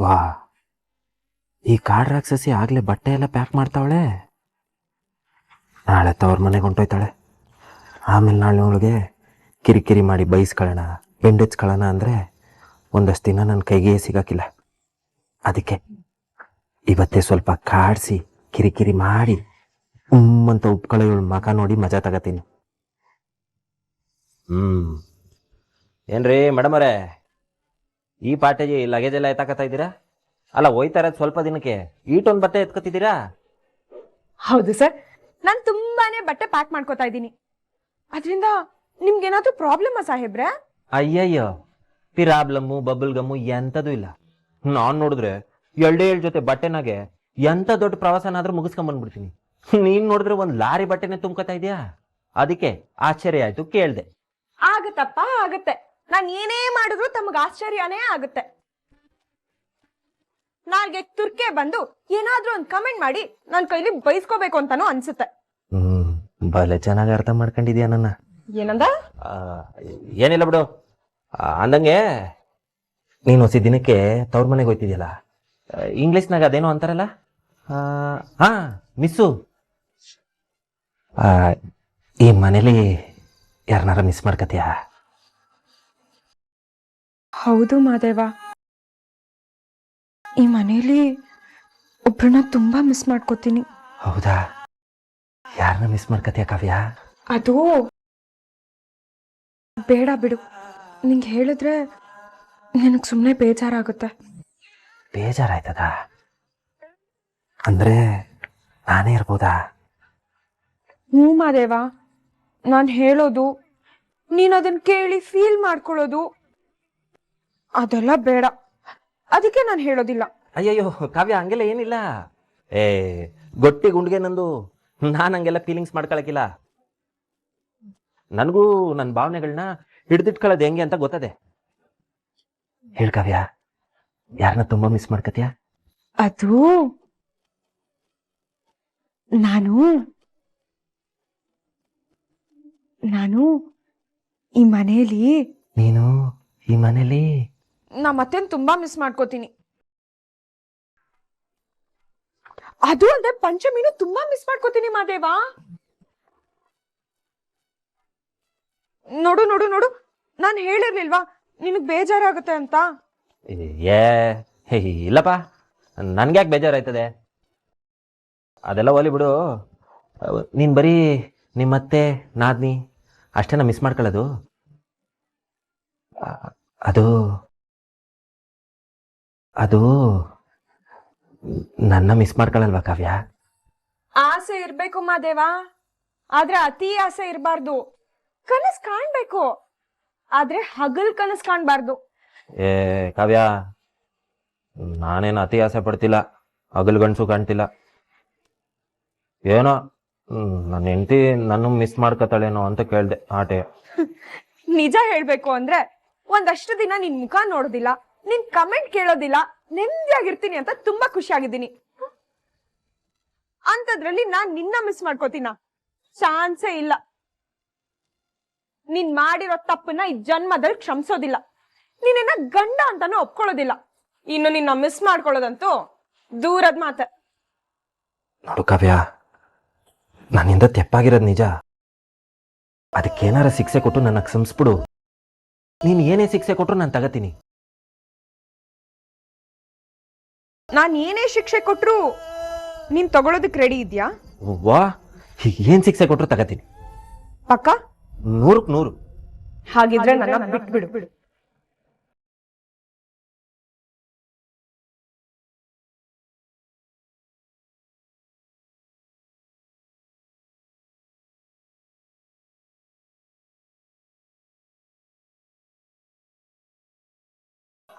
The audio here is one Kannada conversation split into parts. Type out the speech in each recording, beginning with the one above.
ವಾ, ಈ ಕಾಡ್ ರಾಕ್ಷಸಿ ಆಗ್ಲೇ ಬಟ್ಟೆ ಎಲ್ಲ ಪ್ಯಾಕ್ ಮಾಡ್ತಾವಳೆ. ನಾಳೆ ತವ್ರ ಮನೆಗೆ ಹೊಂಟೋಯ್ತಾಳೆ. ಆಮೇಲೆ ನಾಳೆ ಅವಳಿಗೆ ಕಿರಿಕಿರಿ ಮಾಡಿ ಬೈಸ್ಕೊಳ್ಳೋಣ, ಬೆಂಡೆಚ್ಕೊಳ್ಳೋಣ ಅಂದರೆ ಒಂದಷ್ಟು ದಿನ ನನ್ನ ಕೈಗೆ ಸಿಗೋಕ್ಕಿಲ್ಲ. ಅದಕ್ಕೆ ಇವತ್ತೇ ಸ್ವಲ್ಪ ಕಾಡಿಸಿ ಕಿರಿಕಿರಿ ಮಾಡಿ ಅಂತ ಉಪ್ಕೊಳ್ಳೋ ಇವಳು ಮಕ ನೋಡಿ ಮಜಾ ತಗೋತೀನಿ. ಏನ್ರಿ ಮೇಡಮ್ ಅವರೇ, ಈ ಪಾಟೇಜಿ ಲಗೇಜ್ ಎಲ್ಲ ಎತ್ತಾಕತ್ತಾ ಇದ್ದೀರಾ? ಅಲ್ಲ, ಹೋಯ್ತಾ ಇರೋದು ಸ್ವಲ್ಪ ದಿನಕ್ಕೆ, ಈಟೊಂದು ಬಟ್ಟೆ ಎತ್ಕೊತಿದ್ದೀರಾ? ಹೌದು ಸರ್, ನಾನು ತುಂಬಾನೇ ಬಟ್ಟೆ ಪ್ಯಾಕ್ ಮಾಡ್ಕೋತಾ ಇದ್ದೀನಿ. ಅದರಿಂದ ನಿಮ್ಗೇನಾದ್ರೂ ಪ್ರಾಬ್ಲಮ್ಮಾ ಸಾಹೇಬ್ರೆ? ಅಯ್ಯಯ್ಯೋ, ಪಿರಾಬ್ಲಮ್ಮು ಬಬಲ್ ಗಮ್ಮು ಎಂಥದ್ದು ಇಲ್ಲ. ನಾನು ನೋಡಿದ್ರೆ 2 ಜೊತೆ ಬಟ್ಟೆನಾಗೆ ಎಂಥ ದೊಡ್ಡ ಪ್ರವಾಸನಾದ್ರೂ ಮುಗಿಸ್ಕೊಂಡ್ಬಂದ್ಬಿಡ್ತೀನಿ. ನೀನ್ ನೋಡಿದ್ರೆ ಒಂದು ಲಾರಿ ಬಟ್ಟೆನೆ ತುಂಬ್ಕೊತಾ ಇದೆಯಾ? ಅದಕ್ಕೆ ಆಶ್ಚರ್ಯ ಆಯ್ತು, ಕೇಳ್ದೆ. ಆಗತ್ತಪ್ಪ, ಆಗತ್ತೆ. ನಾನು ಏನೇ ಮಾಡಿದ್ರು ತಮಗ ಆಶ್ಚರ್ಯನೇ ಆಗುತ್ತೆ. ನಾಲ್ಗೆ ತುರ್ಕೆ ಬಂದು ಏನಾದ್ರೂ ಒಂದು ಕಮೆಂಟ್ ಮಾಡಿ ನನ್ನ ಕೈಲಿ ಬೈಸ್ಕೋಬೇಕು ಅಂತಾನು ಅನ್ಸುತ್ತೆ. ಬಲೆ ಚೆನ್ನಾಗಿ ಅರ್ಥ ಮಾಡ್ಕೊಂಡಿದ್ಯಾ ನನ್ನ. ಏನಂದ? ಏನಿಲ್ಲ ಬಿಡು. ಅಂದಂಗೆ ನೀನು ಹೊಸ ದಿನಕ್ಕೆ ತವ್ರ ಮನೆಗೆ ಹೋಯ್ತಿದ್ಯಲ್ಲ, ಇಂಗ್ಲೀಷ್ನಾಗ ಅದೇನೋ ಅಂತಾರಲ್ಲ, ಹಾ ಮಿಸ್ಸು. ಈ ಮನೇಲಿ ಯಾರನ್ನಾರ ಮಿಸ್ ಮಾಡ್ಕತ್ಯಾ? ಹೌದು ಮಾದೇವ, ಈ ಮನೇಲಿ ಒಬ್ರನ್ನ ತುಂಬಾ ಮಿಸ್ ಮಾಡ್ಕೋತೀನಿ. ಹೌದಾ? ಯಾರನ್ನ ಮಿಸ್ ಮಾಡ್ಕತ್ಯಾ ಕಾವ್ಯ? ಅದು ಬೇಡ ಬಿಡು, ನಿಂಗೆ ಹೇಳಿದ್ರೆ ನಿನಗೆ ಸುಮ್ಮನೆ ಬೇಜಾರಾಗುತ್ತೆ. ಬೇಜಾರಾಯ್ತದ ಅಂದ್ರೆ ನಾನೇ ಇರ್ಬೋದಾ? ಹ್ಞೂ ಮಾದೇವ, ನಾನು ಹೇಳೋದು ನೀನು ಅದನ್ನ ಕೇಳಿ ಫೀಲ್ ಮಾಡ್ಕೊಳ್ಳೋದು ಅದೆಲ್ಲ ಬೇಡ. ಅದಕ್ಕೆ ನಾನು ಹೇಳೋದಿಲ್ಲ. ಅಯ್ಯಯ್ಯೋ ಕಾವ್ಯ, ಹಂಗೆಲ್ಲ ಏನಿಲ್ಲ. ಏ ಗೊಟ್ಟಿ ಗುಂಡ್ಗೆ ನಂದು, ನಾನು ಹಂಗೆಲ್ಲ ಫೀಲಿಂಗ್ಸ್ ಮಾಡ್ಕೊಳಕಿಲ್ಲ. ನನಗೂ ನನ್ನ ಭಾವನೆಗಳನ್ನ ಹಿಡ್ದಿಟ್ಕೊಳ್ಳೋದು ಹೆಂಗೆ ಅಂತ ಗೊತ್ತದೆ. ಹೇಳ್ ಕಾವ್ಯ, ಯಾರನ್ನ ತುಂಬಾ ಮಿಸ್ ಮಾಡ್ಕತ್ಯಾ? ಅದು ನಾನು ನಾನು ಈ ಮನೇಲಿ ನೀನು ಈ ಮನೇಲಿ ನಮ್ಮತ್ತೆನ್ ತುಂಬಾ ಮಿಸ್ ಮಾಡ್ಕೋತೀನಿ. ಅದು ಅಲ್ಲದೆ ಪಂಚಮಿನು ತುಂಬಾ ಮಿಸ್ ಮಾಡ್ಕೋತೀನಿ ಮಾದೇವ. ನೋಡು ನೋಡು ನೋಡು, ನಾನು ಹೇಳಿರ್ಲಿಲ್ವಾ ನಿನಗ್ ಬೇಜಾರಾಗುತ್ತೆ ಅಂತ? ಏ ಇಲ್ಲಪ್ಪ, ನನ್ಗ್ಯಾಕೆ ಬೇಜಾರಾಯ್ತದೆ? ಅದೆಲ್ಲ ಹೋಲಿ ಬಿಡು. ನೀನು ಬರೀ ನಿಮ್ಮತ್ತೆ ನಾದ್ನಿ ಅಷ್ಟೇನ ಮಿಸ್ ಮಾಡ್ಕೊಳ್ಳೋದು? ಅದು ಅದು ನನ್ನ ಮಿಸ್ ಮಾಡ್ಕೊಳ್ಳಲ್ವಾ ಕಾವ್ಯ? ಆಸೆ ಇರ್ಬೇಕು ಮಾದೇವ, ಆದ್ರೆ ಅತಿ ಆಸೆ ಇರಬಾರ್ದು. ಕನಸು ಕಾಣ್ಬೇಕು, ಆದ್ರೆ ಹಗಲ್ ಕನಸು ಕಾಣ್ಬಾರ್ದು. ಏ ಕಾವ್ಯ, ನಾನೇನು ಅತಿ ಆಸೆ ಪಡ್ತಿಲ್ಲ, ಹಗಲು ಗಂಡಸು ಕಾಣ್ತಿಲ್ಲ. ಏನೋ ನನ್ನ ಹೆಂಡತಿ ನನ್ನ ಮಿಸ್ ಮಾಡ್ಕೊತಾಳೇನೋ ಅಂತ ಕೇಳ್ದೆ ಆಟೆ. ನಿಜ ಹೇಳ್ಬೇಕು ಅಂದ್ರೆ ಒಂದಷ್ಟು ದಿನ ನಿನ್ ಮುಖ ನೋಡೋದಿಲ್ಲ, ನಿನ್ ಕಮೆಂಟ್ ಕೇಳೋದಿಲ್ಲ, ನೆಮ್ಮದಿಯಾಗಿರ್ತೀನಿ ಅಂತ ತುಂಬಾ ಖುಷಿಯಾಗಿದ್ದೀನಿ. ಅಂತದ್ರಲ್ಲಿ ನಾನ್ ನಿನ್ನ ಮಿಸ್ ಮಾಡ್ಕೋತೀನ? ಚಾನ್ಸೇ ಇಲ್ಲ. ನೀನ್ ಮಾಡಿರೋ ತಪ್ಪನ್ನ ಈ ಜನ್ಮದಲ್ಲಿ ಕ್ಷಮಿಸೋದಿಲ್ಲ, ನೀನೇನ ಗಂಡ ಅಂತಾನು ಒಪ್ಕೊಳ್ಳೋದಿಲ್ಲ. ಇನ್ನು ನಿನ್ನ ಮಿಸ್ ಮಾಡ್ಕೊಳ್ಳೋದಂತೂ ದೂರದ ಮಾತ. ನೋಡು ಕಾವ್ಯ, ನನ್ನಿಂದ ತೆಪ್ಪಾಗಿರೋದು ನಿಜ. ಅದಕ್ಕೇನಾರ ಶಿಕ್ಷೆ ಕೊಟ್ಟು ನನ್ನ ಕ್ಷಮಿಸ್ಬಿಡು. ನೀನು ಏನೇ ಶಿಕ್ಷೆ ಕೊಟ್ಟರು ನಾನು ತಗತೀನಿ. ನಾನ್ ಏನೇ ಶಿಕ್ಷೆ ಕೊಟ್ರು ನೀನ್ ತಗೊಳೋದಕ್ ರೆಡಿ ಇದ್ಯಾ? ವಾ, ಏನ್ ಶಿಕ್ಷೆ ಕೊಟ್ಟರು ತಗತೀನಿ. ಪಕ್ಕ? 100ಕ್ಕೆ 100. ಹಾಗಿದ್ರೆ ನನ್ನ ಬಿಟ್ಬಿಡು.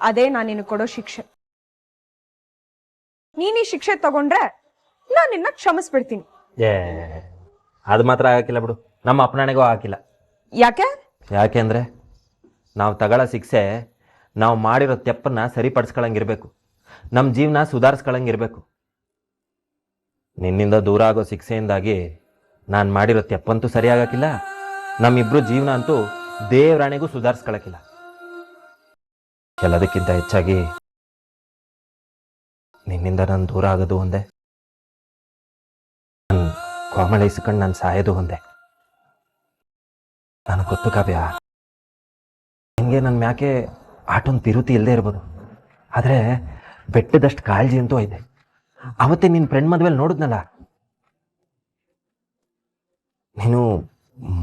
ಅದೇ ನಾನು ನಿನಗೆ ಕೊಡೋ ಶಿಕ್ಷೆ. ನೀನ್ ಈ ಶಿಕ್ಷೆ ತಗೊಂಡ್ರೆ ನಾನು ನಿನ್ನ ಕ್ಷಮಿಸ್ಬಿಡ್ತೀನಿ. ಏ ಅದು ಮಾತ್ರ ಆಗಕ್ಕಿಲ್ಲ ಬಿಡು, ನಮ್ಮ ಅಪ್ಪನಾಣೆಗೂ ಹಾಕಿಲ್ಲ. ಯಾಕೆ? ಯಾಕೆಂದ್ರೆ ನಾವು ತಗೊಳ್ಳೋ ಶಿಕ್ಷೆ ನಾವು ಮಾಡಿರೋ ತೆಪ್ಪನ್ನ ಸರಿಪಡಿಸ್ಕೊಳಂಗಿರ್ಬೇಕು, ನಮ್ಮ ಜೀವನ ಸುಧಾರಿಸ್ಕೊಳಂಗಿರ್ಬೇಕು. ನಿನ್ನಿಂದ ದೂರ ಆಗೋ ಶಿಕ್ಷೆಯಿಂದಾಗಿ ನಾನು ಮಾಡಿರೋ ತೆಪ್ಪಂತೂ ಸರಿಯಾಗಕ್ಕಿಲ್ಲ, ನಮ್ಮಿಬ್ರು ಜೀವನ ಅಂತೂ ದೇವರಾಣೆಗೂ ಸುಧಾರಿಸ್ಕೊಳಕ್ಕಿಲ್ಲ. ಎಲ್ಲದಕ್ಕಿಂತ ಹೆಚ್ಚಾಗಿ ನಿನ್ನಿಂದ ನಾನು ದೂರ ಆಗೋದು ಒಂದೇ, ನನ್ನ ಕೋಮಳ ಇಸ್ಕೊಂಡು ನಾನು ಸಾಯೋದು ಒಂದೇ. ನನಗೆ ಗೊತ್ತು ಕಾವ್ಯ, ನಿನಗೆ ನನ್ನ ಮ್ಯಾಕೆ ಆಟೊಂದು ಪಿರುತಿ ಇಲ್ಲದೆ ಇರ್ಬೋದು, ಆದರೆ ಬೆಟ್ಟದಷ್ಟು ಕಾಳಜಿ ಅಂತೂ ಐತೆ. ಅವತ್ತೇ ನಿನ್ನ ಫ್ರೆಂಡ್ ಮದುವೆಲಿ ನೋಡಿದ್ನಲ್ಲ, ನೀನು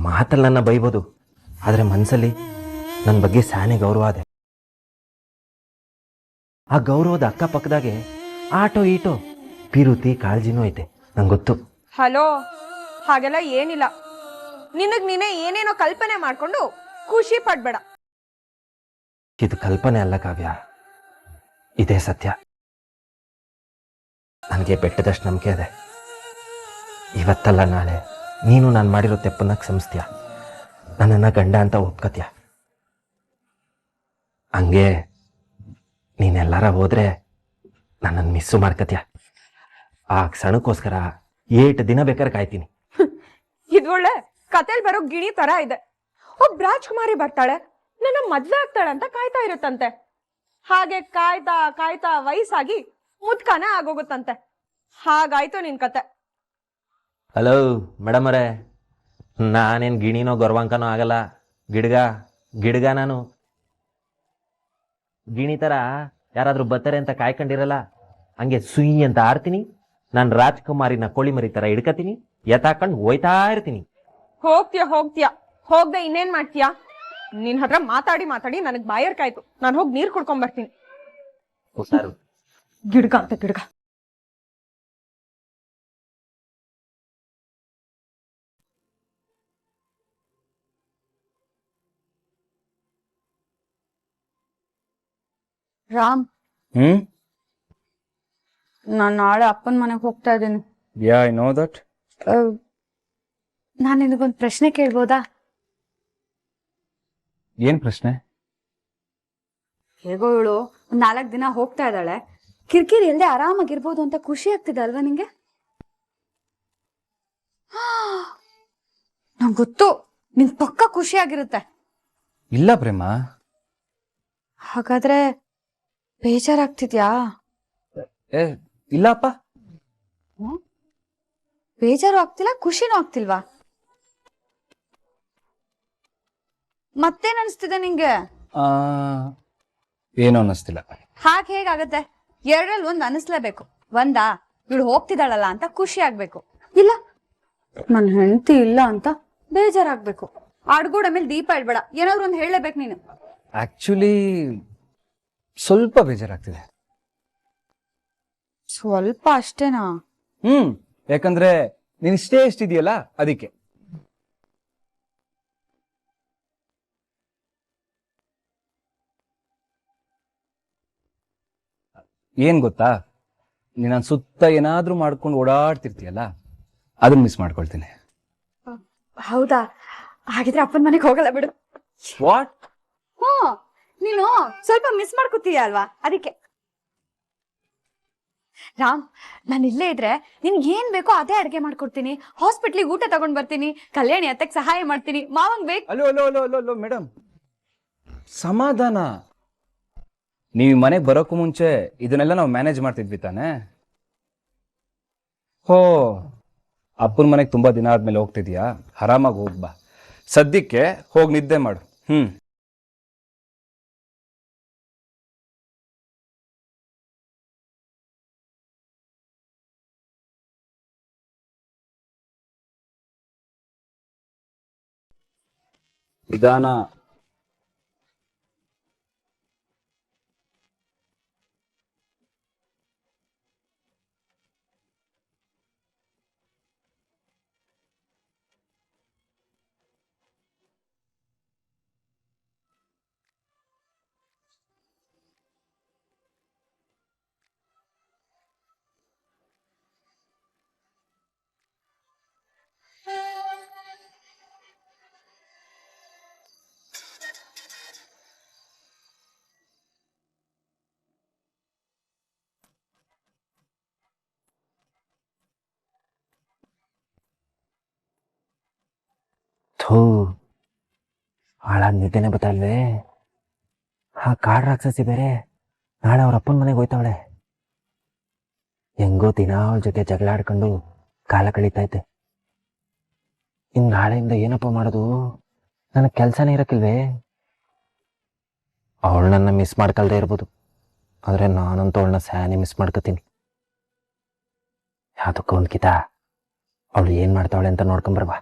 ಮಾತಲ್ಲಿ ನನ್ನ ಬೈಬೋದು, ಆದರೆ ಮನಸ್ಸಲ್ಲಿ ನನ್ನ ಬಗ್ಗೆ ಸಾನೆ ಗೌರವ ಅದೆ. ಆ ಗೌರವದ ಅಕ್ಕಪಕ್ಕದಾಗೆ ಆಟೋ ಈಟೋ ಪಿರುತಿ ಕಾಳಜಿನೂ ಐತೆ, ನಂಗೆ ಗೊತ್ತು. ಹಲೋ, ಹಾಗೆಲ್ಲ ಏನಿಲ್ಲ. ನಿನಗ್ ನೀನೇ ಏನೇನೋ ಕಲ್ಪನೆ ಮಾಡ್ಕೊಂಡು ಖುಷಿ ಪಡ್ಬೇಡ. ಇದು ಕಲ್ಪನೆ ಅಲ್ಲ ಕಾವ್ಯ, ಇದೇ ಸತ್ಯ. ನನಗೆ ಬೆಟ್ಟದಷ್ಟು ನಂಬಿಕೆ ಇದೆ. ಇವತ್ತಲ್ಲ ನಾಳೆ ನೀನು ನಾನು ಮಾಡಿರೋ ತೆಪ್ಪನ್ನ ಕ್ಷಮಿಸ್ತೀಯ, ನನ್ನನ್ನು ಗಂಡ ಅಂತ ಒಪ್ಕತ್ಯ. ಹಂಗೆ ನೀನೆಲ್ಲಾರ ಹೋದ್ರೆ ನನ್ನನ್ನು ಮಿಸ್ಸು ಮಾಡ್ಕತ್ಯ. ಆ ಕ್ಷಣಕ್ಕೋಸ್ಕರ 8 ದಿನ ಬೇಕಾದ್ರೆ ಕಾಯ್ತೀನಿ. ಇದು ಒಳ್ಳೆ ಕತೆಲ್ ಬರೋ ಗಿಣಿ ತರ ಇದೆ. ಒಬ್ಬ ರಾಜ್ಕುಮಾರಿ ಬರ್ತಾಳೆ, ನನ್ನ ಮದ್ವೆ ಆಗ್ತಾಳೆ ಅಂತ ಕಾಯ್ತಾ ಇರುತ್ತಂತೆ. ಹಾಗೆ ಕಾಯ್ತಾ ಕಾಯ್ತಾ ವಯಸ್ಸಾಗಿ ಮುದ್ಕನ ಆಗೋಗುತ್ತಂತೆ. ಹಾಗಾಯ್ತು ನಿನ್ ಕತೆ. ಹಲೋ ಮೇಡಮ್ ಅವರೇ, ನಾನೇನು ಗಿಣಿನೋ ಗರ್ವಾಂಕನೋ ಆಗಲ್ಲ. ಗಿಡ್ಗ ನಾನು. ಗಿಣಿ ಥರ ಯಾರಾದರೂ ಬರ್ತಾರೆ ಅಂತ ಕಾಯ್ಕೊಂಡಿರಲ್ಲ. ಹಂಗೆ ಸುಯಿ ಅಂತ ಆಡ್ತೀನಿ. ನಾನು ರಾಜ್ಕುಮಾರಿನ ಕೋಳಿ ಮರಿ ಥರ ಹಿಡ್ಕತೀನಿ, ಎತ್ತಾಕೊಂಡು ಹೋಯ್ತಾ ಇರ್ತೀನಿ. ಹೋಗ್ತೀಯ ಹೋಗ್ದೆ ಇನ್ನೇನ್ ಮಾಡ್ತೀಯ? ನಿನ್ ಹತ್ರ ಮಾತಾಡಿ ಮಾತಾಡಿ ನನಗ್ ಬಾಯರ್ಕಾಯ್ತು. ನಾನು ಹೋಗಿ ನೀರ್ ಕುಡ್ಕೊಂಡ್ ಬರ್ತೀನಿ. ಹುಷಾರು. ಗಿಡ್ಗ ಅಂತ ಗಿಡ್ಗ. ರಾಮ್, ನಾನ್ ನಾಳೆ ಅಪ್ಪನ ಮನೆಗೆ ಹೋಗ್ತಾ ಇದ್ದೀನಿ. Yeah I know that. ನಾನು ನಿನಗೊಂದು ಪ್ರಶ್ನೆ ಕೇಳ್ಬೋದಾ? ಏನ್ ಪ್ರಶ್ನೆ? ಹೇಗೋ ಇವಳು 4 ದಿನ ಹೋಗ್ತಾ ಇದ್ದಾಳೆ, ಕಿರಿಕಿರಿ ಇಲ್ಲದೆ ಆರಾಮಾಗಿರ್ಬೋದು ಅಂತ ಖುಷಿ ಆಗ್ತಿದೆ ಅಲ್ವಾ ನಿಂಗೆ? ನಂಗೆ ಗೊತ್ತು, ನಿನ್ ಪಕ್ಕ ಖುಷಿ ಆಗಿರುತ್ತೆ. ಇಲ್ಲ ಪ್ರೇಮ. ಹಾಗಾದ್ರೆ ಬೇಜಾರಾಗ್ತಿದ್ಯಾ? ಏ ಇಲ್ಲಪ್ಪ. ಬೇಜಾರು ಆಗ್ತಿಲ್ಲ, ಖುಷಿನೂ ಆಗ್ತಿಲ್ವಾ? ಮತ್ತೇನ್ ಅನ್ಸ್ತಿದೆ ನಿಂಗೆ? ಏನು ಅನ್ನಿಸ್ತಿಲ್ಲ. ಹಾಗೆ ಹೇಗಾಗತ್ತೆ? 2ರಲ್ಲಿ 1 ಅನಿಸ್ಲೇಬೇಕು. ಒಂದಾ ಇವಳು ಹೋಗ್ತಿದ್ದಾಳಲ್ಲ ಅಂತ ಖುಷಿ ಆಗ್ಬೇಕು, ಇಲ್ಲ ನನ್ ಹೆಂಡತಿ ಇಲ್ಲ ಅಂತ ಬೇಜಾರಾಗ್ಬೇಕು. ಆಡ್ಗೋಡ ಮೇಲೆ ದೀಪ ಇಡ್ಬೇಡ, ಏನಾದ್ರು ಒಂದು ಹೇಳಲೇಬೇಕು ನೀನು. ಆಕ್ಚುಲಿ ಸ್ವಲ್ಪ ಬೇಜಾರಾಗ್ತಿದೆ. ಸ್ವಲ್ಪ ಅಷ್ಟೇನಾ? ಯಾಕಂದ್ರೆ ನೀನ್ ಇಷ್ಟೇ ಎಷ್ಟಿದೆಯಲ್ಲ ಅದಕ್ಕೆ. ಏನ್ ಗೊತ್ತಾ, ನೀನ್ ನನ್ ಸುತ್ತ ಏನಾದ್ರೂ ಮಾಡ್ಕೊಂಡು ಓಡಾಡ್ತಿರ್ತೀಯಲ್ಲ, ಅದನ್ನ ಮಿಸ್ ಮಾಡ್ಕೊಳ್ತೀನಿ. ಹೌದಾ? ಹಾಗಿದ್ರೆ ಅಪ್ಪನ ಮನೆಗೆ ಹೋಗಲ್ಲ ಬಿಡು. ವಾಟ್? ನೀನು ಸ್ವಲ್ಪ ಮಿಸ್ ಮಾಡ್ಕೊತೀಯ ಅಲ್ವಾ, ಅದಕ್ಕೆ. ರಾಮ್, ನಾನು ಇಲ್ಲೇ ಇದ್ರೆ ನಿನ್ಗೆ ಏನ್ ಬೇಕೋ ಅದೇ ಅಡ್ಗೆ ಮಾಡ್ಕೊಡ್ತೀನಿ, ಹಾಸ್ಪಿಟ್ಲಿಗೆ ಊಟ ತಗೊಂಡ್ ಬರ್ತೀನಿ, ಕಲ್ಯಾಣಿ ಅತ್ತಕ್ಕೆ ಸಹಾಯ ಮಾಡ್ತೀನಿ, ಮಾವಂಗ್ ಬೇಕು. ಅಲ್ಲೋ ಮೇಡಮ್, ಸಮಾಧಾನ. ನೀವು ಮನೆಗೆ ಬರೋಕ್ಕೂ ಮುಂಚೆ ಇದನ್ನೆಲ್ಲ ನಾವು ಮ್ಯಾನೇಜ್ ಮಾಡ್ತಿದ್ವಿ ತಾನೆ? ಹೋ, ಅಪ್ಪನ ಮನೆಗೆ ತುಂಬಾ ದಿನ ಆದ್ಮೇಲೆ ಹೋಗ್ತಿದ್ಯಾ? ಆರಾಮಾಗಿ ಹೋಗ್ಬಾ. ಸದ್ಯಕ್ಕೆ ಹೋಗಿ ನಿದ್ದೆ ಮಾಡು. ನಿಧಾನ. ಥೂ, ಹಾಳಾಗಿ ನಿದ್ದೆನೆ ಬತ್ತಲ್ವೇ. ಆ ಕಾಡು ರಾಕ್ಷಸಿ ಬೇರೆ ನಾಳೆ ಅವ್ರ ಅಪ್ಪನ ಮನೆಗೆ ಹೋಯ್ತಾವಳೆ. ಹೆಂಗೋ ದಿನ ಅವಳ ಜೊತೆ ಜಗಳ ಆಡ್ಕೊಂಡು ಕಾಲ ಕಳೀತೈತೆ. ಇನ್ನು ನಾಳೆಯಿಂದ ಏನಪ್ಪ ಮಾಡೋದು? ನನಗೆ ಕೆಲಸನೇ ಇರಕ್ಕಿಲ್ವೇ? ಅವಳು ನನ್ನ ಮಿಸ್ ಮಾಡ್ಕೊಳ್ದೇ ಇರ್ಬೋದು, ಆದರೆ ನಾನಂತೂ ಅವಳನ್ನ ಸ್ಯಾನೆ ಮಿಸ್ ಮಾಡ್ಕೋತೀನಿ. ಯಾವುದಕ್ಕೂ ಒಂದ್ಕಿತ ಅವಳು ಏನು ಮಾಡ್ತಾವಳೆ ಅಂತ ನೋಡ್ಕೊಂಬರ್ವಾ.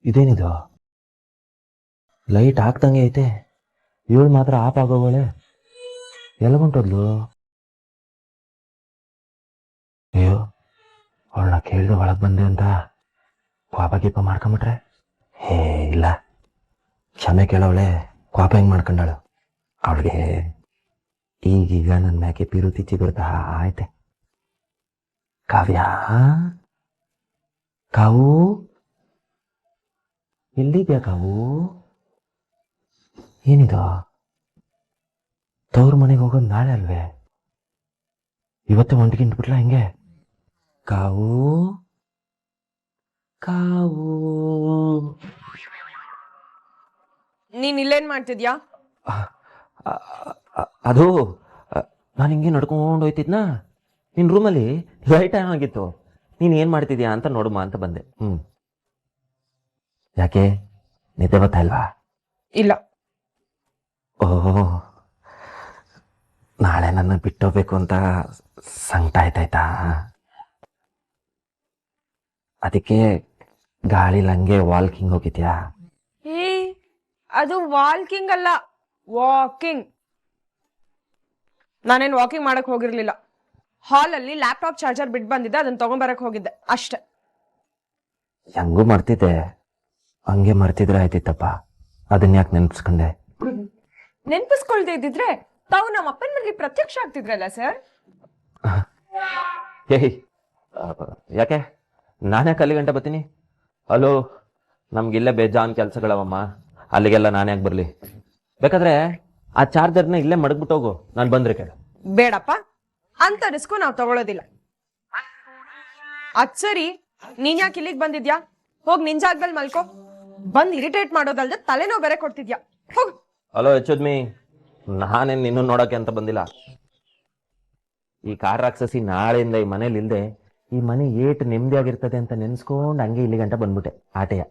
ಇದೇನಿದು? ಲೈಟ್ ಹಾಕ್ದಂಗೆ ಐತೆ, ಇವಳು ಮಾತ್ರ ಆಫ್ ಆಗೋವಳೆ. ಎಲ್ಗೊಂಟೋದ್ಲು? ಅಯ್ಯೋ, ಅವಳನ್ನ ಕೇಳಿದ್ರೆ ಒಳಗೆ ಬಂದೆ ಅಂತ ಕೋಪ ಗೀಪ ಮಾಡ್ಕೊಂಬಿಟ್ರೆ? ಹೇ ಇಲ್ಲ, ಕ್ಷಮೆ ಕೇಳವಳೆ, ಕೋಪ ಹೆಂಗೆ ಮಾಡ್ಕೊಂಡಾಳು ಅವಳಿಗೆ. ಈಗೀಗ ನನ್ನ ಮ್ಯಾಕೆ ಪಿರುತಿ ಚಿಗುರ್ತಾ ಆಯ್ತೆ. ಕಾವ್ಯ, ಕಾವು ಎಲ್ಲಿದ್ಯಾ ಕಾವು? ಏನಿದು? ತವ್ರ ಮನೆಗೆ ಹೋಗೋದು ನಾಳೆ ಅಲ್ವೇ? ಇವತ್ತೇ ಒಂದ್ಗಿಂಟ್ಬಿಟ್ಲ ಹೆಂಗೆ? ಕಾವು, ಕಾವು, ನೀನ್ ಇಲ್ಲೇನ್ ಮಾಡ್ತಿದ್ಯಾ? ಅದು ನಾನು ಹಿಂಗೆ ನಡ್ಕೊಂಡು ಹೋಯ್ತಿದ್ನಾ, ನಿನ್ನ ರೂಮಲ್ಲಿ ಲೈಟ್ ಆನ್ ಆಗಿತ್ತು. ನೀನು ಏನು ಮಾಡ್ತಿದ್ಯಾ ಅಂತ ನೋಡುಮ ಅಂತ ಬಂದೆ. ಯಾಕೆ, ನಿದ್ದೆ ಬರ್ತಾ ಇಲ್ವಾ? ಇಲ್ಲ. ಓಹ್, ನಾಳೆ ನನ್ನ ಬಿಟ್ಟೋಗ್ಬೇಕು ಅಂತ ಸಂಕಟ ಆಯ್ತಾಯ್ತಾ? ಅದಕ್ಕೆ ಗಾಳಿಲಿ ಹಂಗೆ ವಾಲ್ಕಿಂಗ್ ಹೋಗಿದ್ಯಾ? ಏ, ಅದು ವಾಲ್ಕಿಂಗ್ ಅಲ್ಲ, ವಾಕಿಂಗ್. ನಾನೇನ್ ವಾಕಿಂಗ್ ಮಾಡಕ್ ಹೋಗಿರ್ಲಿಲ್ಲ. ಹಾಲಲ್ಲಿ ಲ್ಯಾಪ್ಟಾಪ್ ಚಾರ್ಜರ್ ಬಿಟ್ಟು ಬಂದಿದ್ದೆ, ಅದನ್ನ ತಗೊಂಬರಕ್ ಹೋಗಿದ್ದೆ ಅಷ್ಟೆ. ಹೆಂಗೂ ಮರ್ತಿದ್ದೆ, ಹಂಗೆ ಮರ್ತಿದ್ರೆ ಆಯ್ತಿತ್ತಪ್ಪ. ಅದನ್ನ ಯಾಕೆ ನೆನ್ಪಿಸ್ಕೊಂಡೆ? ನೆನ್ಪಿಸ್ಕೊಳ್ದೆ ಇದ್ದಿದ್ರೆ ತಾವು ನಮ್ಮ ಅಪ್ಪನ ಮನೆಗೆ ಪ್ರತ್ಯಕ್ಷ ಆಗ್ತಿದ್ರಲ್ಲ ಸರ್. ಏಯ್, ಯಾಕೆ ನಾನೇ ಅಲ್ಲಿ ಗಂಟೆ ಬರ್ತೀನಿ? ಹಲೋ, ನಮ್ಗಿಲ್ಲೇ ಬೇಜಾನ್ ಕೆಲಸಗಳವಮ್ಮ, ಅಲ್ಲಿಗೆಲ್ಲ ನಾನೇ ಯಾಕೆ ಬರಲಿ? ಬೇಕಾದ್ರೆ ಆ ಚಾರ್ಜರ್ನ ಇಲ್ಲೇ ಮಡಗ್ಬಿಟ್ಟೋಗು, ನಾನು ಬಂದ್ರೆ ಕೇಳು. ಬೇಡಪ್ಪ, ಅಂತ ರಿಸ್ಕು ನಾವು ತಗೊಳ್ಳೋದಿಲ್ಲ. ಅದ್ ಸರಿ, ನೀನ್ ಯಾಕೆ ಇಲ್ಲಿಗೆ ಬಂದಿದ್ಯಾ? ಹೋಗ್ ನಿನ್ ಜಾಗದಲ್ಲಿ ಮಲ್ಕೋ. ಬಂದ್ ಇರಿಟೇಟ್ ಮಾಡೋದಲ್ದೆ ತಲೆನೋವು ಬೇರೆ ಕೊಡ್ತಿದ್ಯಾ, ಹೋಗ್. ಹಲೋ ಯಚೋದ್ಮಿ, ನಾನೇನು ನಿನ್ನ ನೋಡೋಕೆ ಅಂತ ಬಂದಿಲ್ಲ. ಈ ಕಾರ್ ರಾಕ್ಷಸಿ ನಾಳೆಯಿಂದ ಈ ಮನೇಲಿ ಇಲ್ದೆ ಈ ಮನೆ ಏಟ್ ನೆಮ್ಮದಿಯಾಗಿರ್ತದೆ ಅಂತ ನೆನ್ಸ್ಕೊಂಡು ಹಂಗೆ ಇಲ್ಲಿ ಗಂಟ ಬಂದ್ಬಿಟ್ಟೆ ಆಟೆಯ.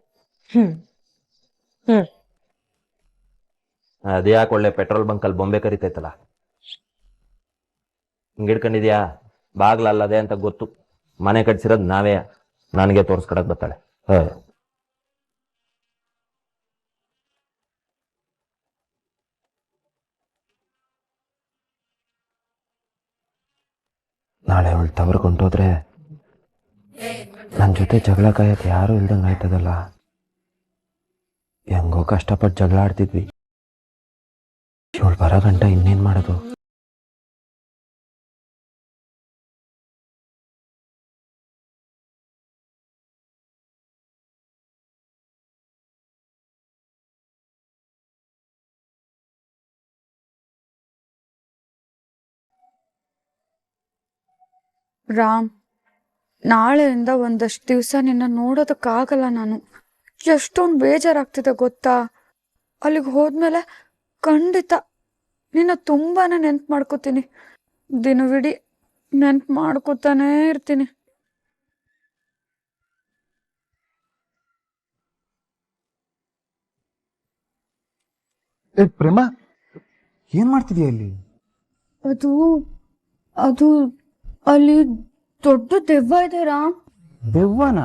ಅದ್ಯಾಕೆ ಒಳ್ಳೆ ಪೆಟ್ರೋಲ್ ಬಂಕಲ್ಲಿ ಬೊಂಬೆ ಕರಿತೈತಲ್ಲ, ಹಿಂಗೆ ಹಿಡ್ಕೊಂಡಿದ್ಯಾ? ಬಾಗ್ಲಲ್ಲದೆ ಅಂತ ಗೊತ್ತು, ಮನೆ ಕಟ್ಸಿರೋದು ನಾವೇ, ನನಗೆ ತೋರ್ಸ್ಕೊಡಕ್ ಬರ್ತಾಳೆ. ನಾಳೆ ಅವಳು ತವ್ರಿಗೆ ಹೊಂಟೋದ್ರೆ ನನ್ನ ಜೊತೆ ಜಗಳ ಕಾಯಕ್ಕೆ ಯಾರೂ ಇಲ್ದಂಗೆ ಆಯ್ತದಲ್ಲ. ಹೆಂಗೋ ಕಷ್ಟಪಟ್ಟು ಜಗಳ ಆಡ್ತಿದ್ವಿ, ಇವಳು ಬರೋ ಗಂಟ ಇನ್ನೇನು ಮಾಡೋದು? ರಾಮ್, ನಾಳೆಯಿಂದ ಒಂದಷ್ಟು ದಿವಸ ನಿನ್ನ ನೋಡೋದಕ್ಕಾಗಲ್ಲ. ನಾನು ಎಷ್ಟೊಂದು ಬೇಜಾರಾಗ್ತಿದೆ ಗೊತ್ತಾ? ಅಲ್ಲಿಗೆ ಹೋದ್ಮೇಲೆ ಖಂಡಿತ ನಿನ್ನ ತುಂಬಾನೇ ನೆನ್ಪು ಮಾಡ್ಕೋತೀನಿ. ದಿನವಿಡೀ ನೆನ್ಪು ಮಾಡ್ಕೋತಾನೇ ಇರ್ತೀನಿ. ಏ ಪ್ರೇಮ, ಏನ್ ಮಾಡ್ತಿದ್ಯಾ ಇಲ್ಲಿ? ಅದು ಅದು ಅಲ್ಲಿ ದೊಡ್ಡ ದೆವ್ವ ಇದೆ ರಾಮ್. ದೆವ್ವನ?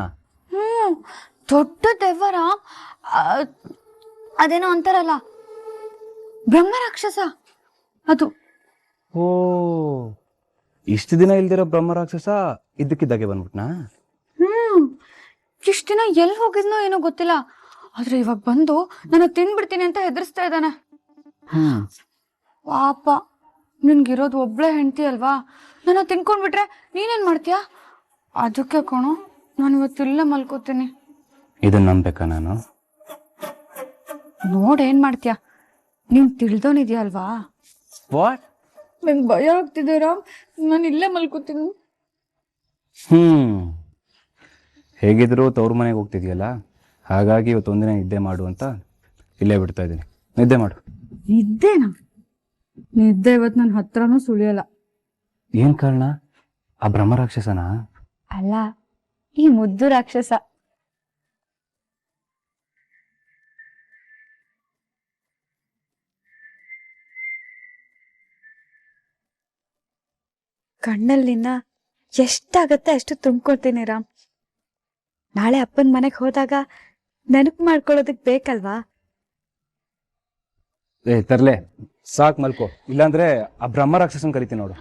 ದೊಡ್ಡ ದೆವ್ವ ರಾಮ್. ಅದೇನೋ ಅಂತಾರಲ್ಲ, ಬ್ರಹ್ಮ ರಾಕ್ಷಸ ಅದು. ಓ, ಇಷ್ಟು ದಿನ ಇಲ್ದಿರೋ ಬ್ರಹ್ಮ ರಾಕ್ಷಸ ಇದ್ದಕ್ಕಿದ್ದಾಗೆ ಬಂದ್ಬಿಟ್ನಾ? ಇಷ್ಟ ದಿನ ಎಲ್ಲಿ ಹೋಗಿದ್ನೋ ಏನೋ ಗೊತ್ತಿಲ್ಲ, ಆದ್ರೆ ಇವಾಗ ಬಂದು ನನ್ನ ತಿನ್ಬಿಡ್ತೀನಿ ಅಂತ ಹೆದರ್ಸ್ತಾ ಇದ್ದಾನೆ. ಪಾಪ, ನಿನ್ಗಿರೋದು ಒಬ್ಳೆ ಹೆಂಡತಿ ಅಲ್ವಾ, ನನ್ನ ತಿನ್ಕೊಂಡ್ಬಿಟ್ರೆ ನೀನೇನ್ ಮಾಡ್ತೀಯಾ? ಅದಕ್ಕೆ ಕಣೋ ನಾನು ಇವತ್ತಿಲ್ಲೇ ಮಲ್ಕೋತೀನಿ. ಇದನ್ನ ನಂಬೇಕಾ ನಾನು? ನೋಡೇನ್ ಮಾಡ್ತೀಯಾ, ನೀನ್ ತಿಳಿದೋನಿದ್ಯಲ್ವಾ. ವಾಟ್? ನಂಗೆ ಭಯ ಆಗ್ತಿದೆ ರಾಮ್, ನಾನು ಇಲ್ಲೇ ಮಲ್ಕೋತೀನಿ. ಹೇಗಿದ್ರು ತವ್ರ ಮನೆಗೆ ಹೋಗ್ತಿದ್ಯಲ್ಲ, ಹಾಗಾಗಿ ಇವತ್ತೊಂದಿನ ನಿದ್ದೆ ಮಾಡು ಅಂತ ಇಲ್ಲೇ ಬಿಡ್ತಾ ಇದ್ದೀನಿ. ನಿದ್ದೆ ಮಾಡು. ನಿದ್ದೆನಾ? ನಿದ್ದೆ ಇವತ್ತು ನನ್ನ ಹತ್ರನೂ ಸುಳಿಯಲ್ಲ. ಏನ್ ಕಾರಣ? ಆ ಬ್ರಹ್ಮ ರಾಕ್ಷಸನಾ? ಅಲ್ಲ, ಈ ಮುದ್ದು ರಾಕ್ಷಸ. ಕಣ್ಣಲ್ಲಿನ ಎಷ್ಟಾಗತ್ತೆ ಅಷ್ಟು ತುಂಬ್ಕೊಳ್ತೀನಿ ರಾಮ್. ನಾಳೆ ಅಪ್ಪನ ಮನೆಗೆ ಹೋದಾಗ ನೆನಪು ಮಾಡ್ಕೊಳ್ಳೋದಕ್ ಬೇಕಲ್ವಾ? ತರ್ಲೆ, ಸಾಕ್ ಮಲ್ಕೋ, ಇಲ್ಲಾಂದ್ರೆ ಆ ಬ್ರಹ್ಮ ರಾಕ್ಷಸನ್ ಕರಿತೀನಿ ನೋಡು.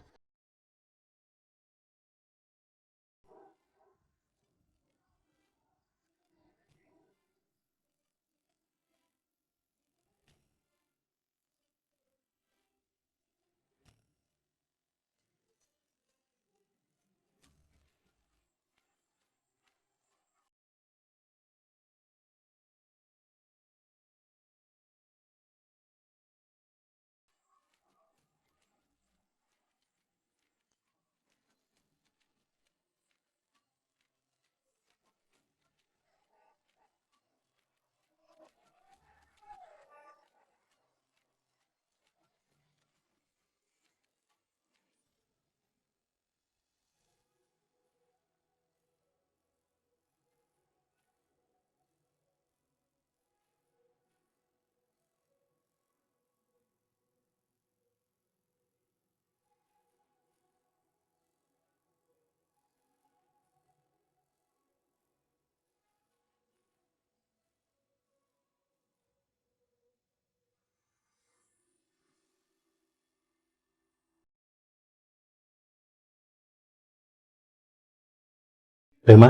ಪ್ರೇಮ,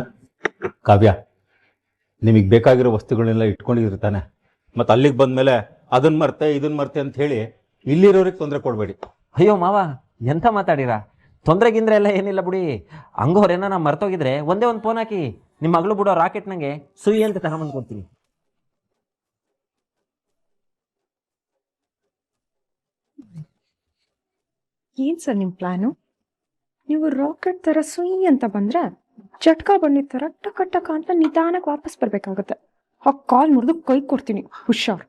ಕಾವ್ಯ, ನಿಮಗೆ ಬೇಕಾಗಿರೋ ವಸ್ತುಗಳನ್ನೆಲ್ಲ ಇಟ್ಕೊಂಡಿದ್ರಿ ತಾನೆ? ಮತ್ತು ಅಲ್ಲಿಗೆ ಬಂದಮೇಲೆ ಅದನ್ನ ಮರ್ತೆ ಇದನ್ನ ಮರ್ತೆ ಅಂತ ಹೇಳಿ ಇಲ್ಲಿರೋರಿಗೆ ತೊಂದರೆ ಕೊಡಬೇಡಿ. ಅಯ್ಯೋ ಮಾವ, ಎಂಥ ಮಾತಾಡಿರಾ? ತೊಂದರೆಗಿಂದ್ರೆ ಎಲ್ಲ ಏನಿಲ್ಲ ಬಿಡಿ. ಹಂಗೋರೇನ ನಾ ಮರ್ತೋಗಿದ್ರೆ ಒಂದೇ ಒಂದು ಫೋನ್ ಹಾಕಿ ನಿಮ್ಮ ಮಗಳು ಬಿಡೋ ರಾಕೆಟ್ನಂಗೆ ಸುಯಿ ಅಂತ ತಗೊಂಬಂದು ಕೊಡ್ತೀನಿ. ಏನ್ ಸರ್ ನಿಮ್ ಪ್ಲಾನು? ನೀವು ರಾಕೆಟ್ ತರ ಸುಯಿ ಅಂತ ಬಂದ್ರೆ ಚಟ್ಕಾ ಬಂದಿದ್ ತರ ಟಕ ಟಕ ಅಂತ ನಿಧಾನಕ್ಕೆ ವಾಪಸ್ ಬರ್ಬೇಕಾಗತ್ತೆ. ಆ ಕಾಲ್ ಮುರಿದು ಕೈ ಕೊಡ್ತೀನಿ, ಹುಷಾರ್.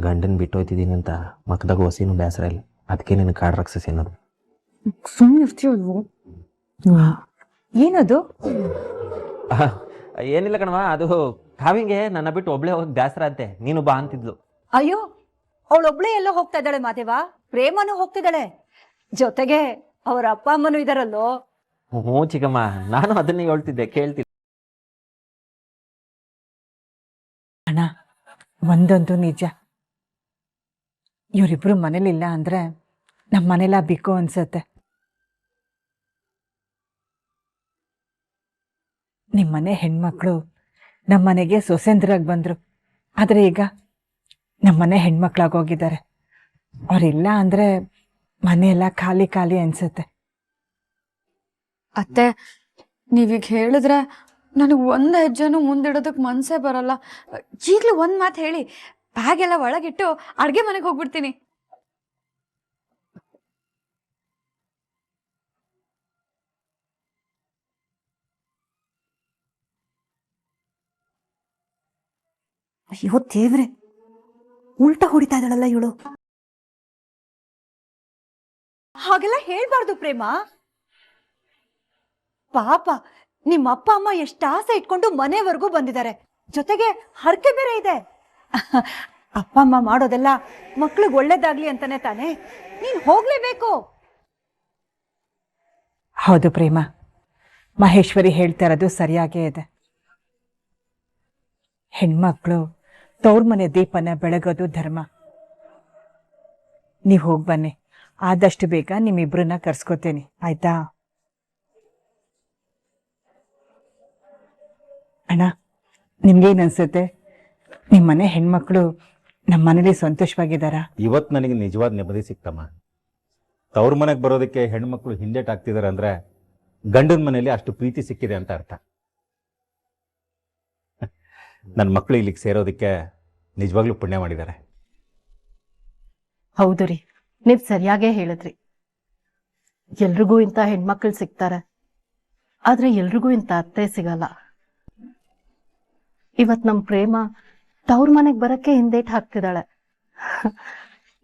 ಗಂಡನ್ ಬಿಟ್ಟೋಯ್ತಿದ್ದೀನಿ ಅಂತ ಮಕ್ಕದಾಗ ಹೊಸಿನೂ ಬೇಸರ ಇಲ್ಲ, ಅದಕ್ಕೆ ನಿನ್ನ ಕಾಡ್ ರಾಕ್ಷಸಿ ಅನ್ನೋದು. ಸುಮ್ಮನೆ ಇರ್ತೀವಲ್ವೋ? ಏನದು? ಏನಿಲ್ಲ ಕಣವ, ಅದು ಕಾವಿಂಗೆ ನನ್ನ ಬಿಟ್ಟು ಒಬ್ಳೆ ಹೋಗಿ ಬೇಸರ ಅಂತೆ, ನೀನು ಬಾ ಅಂತಿದ್ಲು. ಅಯ್ಯೋ, ಅವಳೊಬ್ಳೆ ಎಲ್ಲೋ ಹೋಗ್ತಾ ಇದ್ದಾಳೆ ಮಾದೇವ. ಪ್ರೇಮನೂ ಹೋಗ್ತಿದ್ದಾಳೆ, ಜೊತೆಗೆ ಅವ್ರ ಅಪ್ಪ ಅಮ್ಮನೂ ಇದಾರಲ್ಲೋ. ಹ್ಞೂ ಚಿಕ್ಕಮ್ಮ, ನಾನು ಅದನ್ನೇ ಹೇಳ್ತಿದ್ದೆ, ಕೇಳ್ತಿದ್ದೆ. ಅಣ್ಣ, ಒಂದೊಂದು ನಿಜ. ಇವರಿಬ್ರು ಮನೇಲಿಲ್ಲ ಅಂದ್ರೆ ನಮ್ಮ ಮನೇಲ ಬಿಕ್ಕೋ ಅನ್ಸತ್ತೆ. ನಿಮ್ಮನೆ ಹೆಣ್ಮಕ್ಳು ನಮ್ಮನೆಗೆ ಸೊಸೆಂದ್ರಾಗಿ ಬಂದ್ರು, ಆದ್ರೆ ಈಗ ನಮ್ಮನೆ ಹೆಣ್ಮಕ್ಳಾಗೋಗಿದ್ದಾರೆ. ಅವ್ರಿಲ್ಲ ಅಂದ್ರೆ ಮನೆಯೆಲ್ಲ ಖಾಲಿ ಖಾಲಿ ಅನ್ಸತ್ತೆ. ಅತ್ತೆ, ನೀವೀಗ ಹೇಳಿದ್ರೆ ನನಗೆ ಒಂದು ಹೆಜ್ಜೆನೂ ಮುಂದಿಡೋದಕ್ಕೆ ಮನಸ್ಸೇ ಬರಲ್ಲ. ಈಗಲೂ ಒಂದು ಮಾತು ಹೇಳಿ, ಬ್ಯಾಗ್ ಎಲ್ಲ ಒಳಗಿಟ್ಟು ಅಡುಗೆ ಮನೆಗೆ ಹೋಗ್ಬಿಡ್ತೀನಿ. ಅಯ್ಯೋ ದೇವ್ರೆ, ಉಲ್ಟಾ ಹೊಡಿತಾ ಇದ್ದಾಳಲ್ಲ ಇವಳು. ಹಾಗೆಲ್ಲ ಹೇಳ್ಬಾರ್ದು ಪ್ರೇಮ. ಪಾಪ, ನಿಮ್ಮ ಅಪ್ಪ ಅಮ್ಮ ಎಷ್ಟು ಆಸೆ ಇಟ್ಕೊಂಡು ಮನೆವರೆಗೂ ಬಂದಿದ್ದಾರೆ, ಜೊತೆಗೆ ಹರಕೆ ಬೇರೆ ಇದೆ. ಅಪ್ಪ ಅಮ್ಮ ಮಾಡೋದೆಲ್ಲ ಮಕ್ಳಿಗೆ ಒಳ್ಳೇದಾಗ್ಲಿ ಅಂತಾನೆ ತಾನೆ. ನೀನ್ ಹೋಗ್ಲೇಬೇಕು. ಹೌದು ಪ್ರೇಮ, ಮಹೇಶ್ವರಿ ಹೇಳ್ತಾ ಇರೋದು ಸರಿಯಾಗೇ ಇದೆ. ಹೆಣ್ಮಕ್ಳು ತವ್ರ ಮನೆ ದೀಪನ ಬೆಳಗೋದು ಧರ್ಮ. ನೀವು ಹೋಗಿ ಬನ್ನಿ, ಆದಷ್ಟು ಬೇಗ ನಿಮ್ಮಿಬ್ರನ್ನ ಕರ್ಸ್ಕೊತೇನೆ, ಆಯ್ತಾ? ಅಣ್ಣ, ನಿಮ್ಗೇನು ಅನ್ಸುತ್ತೆ? ನಿಮ್ಮನೆ ಹೆಣ್ಮಕ್ಳು ನಮ್ಮ ಮನೇಲಿ ಸಂತೋಷವಾಗಿದ್ದಾರಾ? ಇವತ್ತು ನನಗೆ ನಿಜವಾದ ನೆಮ್ಮದಿ ಸಿಕ್ತಮ್ಮ. ತವ್ರ ಮನೆಗೆ ಬರೋದಕ್ಕೆ ಹೆಣ್ಮಕ್ಳು ಹಿಂದೇಟಾಗ್ತಿದ್ದಾರೆ ಅಂದ್ರೆ ಗಂಡನ ಮನೆಯಲ್ಲಿ ಅಷ್ಟು ಪ್ರೀತಿ ಸಿಕ್ಕಿದೆ ಅಂತ ಅರ್ಥ. ನನ್ನ ಮಕ್ಕಳು ಇಲ್ಲಿಗೆ ಸೇರೋದಕ್ಕೆ ನಿಜವಾಗ್ಲೂ ಪುಣ್ಯ ಮಾಡಿದ್ದಾರೆ. ಹೌದು ರೀ, ನೀವ್ ಸರಿಯಾಗೇ ಹೇಳಿದ್ರಿ. ಎಲ್ರಿಗೂ ಇಂಥ ಹೆಣ್ಮಕ್ಳು ಸಿಗ್ತಾರೆ, ಆದ್ರೆ ಎಲ್ರಿಗೂ ಇಂಥ ಅತ್ತೆ ಸಿಗಲ್ಲ. ಇವತ್ ನಮ್ ಪ್ರೇಮ ತವ್ರ ಮನೆಗ್ ಬರಕ್ಕೆ ಹಿಂದೇಟ್ ಹಾಕ್ತಿದ್ದಾಳೆ.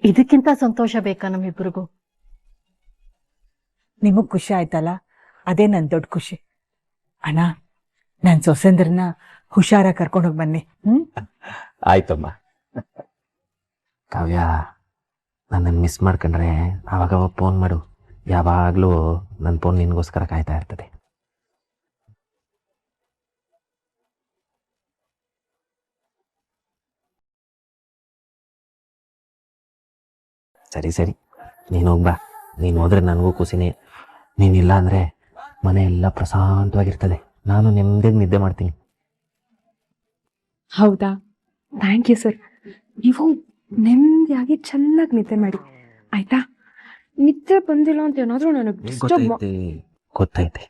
ಇದಕ್ಕಿಂತ ಸಂತೋಷ ಬೇಕಾ ನಮ್ಮಿಬ್ರಿಗೂ? ನಿಮಗ್ ಖುಷಿ ಆಯ್ತಲ್ಲ, ಅದೇ ನನ್ ದೊಡ್ಡ ಖುಷಿ. ಅಣ್ಣ, ನನ್ ಸೊಸೆಂದ್ರನ್ನ ಹುಷಾರಾಗಿ ಕರ್ಕೊಂಡೋಗಿ ಬನ್ನಿ. ಆಯ್ತಮ್ಮ. ಕಾವ್ಯ, ನನ್ನನ್ನು ಮಿಸ್ ಮಾಡ್ಕೊಂಡ್ರೆ ಅವಾಗವಾಗ ಫೋನ್ ಮಾಡು. ಯಾವಾಗಲೂ ನನ್ನ ಫೋನ್ ನಿನಗೋಸ್ಕರ ಕಾಯ್ತಾ ಇರ್ತದೆ. ಸರಿ ಸರಿ, ನೀನು ಹೋಗ್ಬಾ. ನೀನು ಹೋದ್ರೆ ನನಗೂ ಖುಷಿನೇ. ನೀನಿಲ್ಲ ಅಂದರೆ ಮನೆ ಎಲ್ಲ ಪ್ರಶಾಂತವಾಗಿರ್ತದೆ. ನಾನು ನೆಮ್ಮದಿಯಾಗಿ ನಿದ್ದೆ ಮಾಡ್ತೀನಿ. ಹೌದಾ? Thank you sir. ನೀವು ನೆಮ್ಮದಿಯಾಗಿ ಚೆನ್ನಾಗಿ ನಿದ್ದೆ ಮಾಡಿ ಆಯ್ತಾ? ನಿದ್ದೆ ಬಂದಿಲ್ಲ ಅಂತ ಏನಾದರೂ ನನಗೆ ಡಿಸ್ಟರ್ಬ್ ಗೊತ್ತೈತೆ.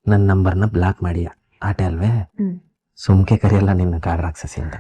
ನನ್ನ ನಂಬರ್ನ ಬ್ಲಾಕ್ ಮಾಡಿ ಆಟೆ ಅಲ್ವೇ? ಹ್ಮ್. ಸುಮ್ಕೆ ಕರೆಯಲ್ಲ ನಿನ್ನ ಕಾಡ್ ರಾಕ್ಷಸಿ ಅಂತ.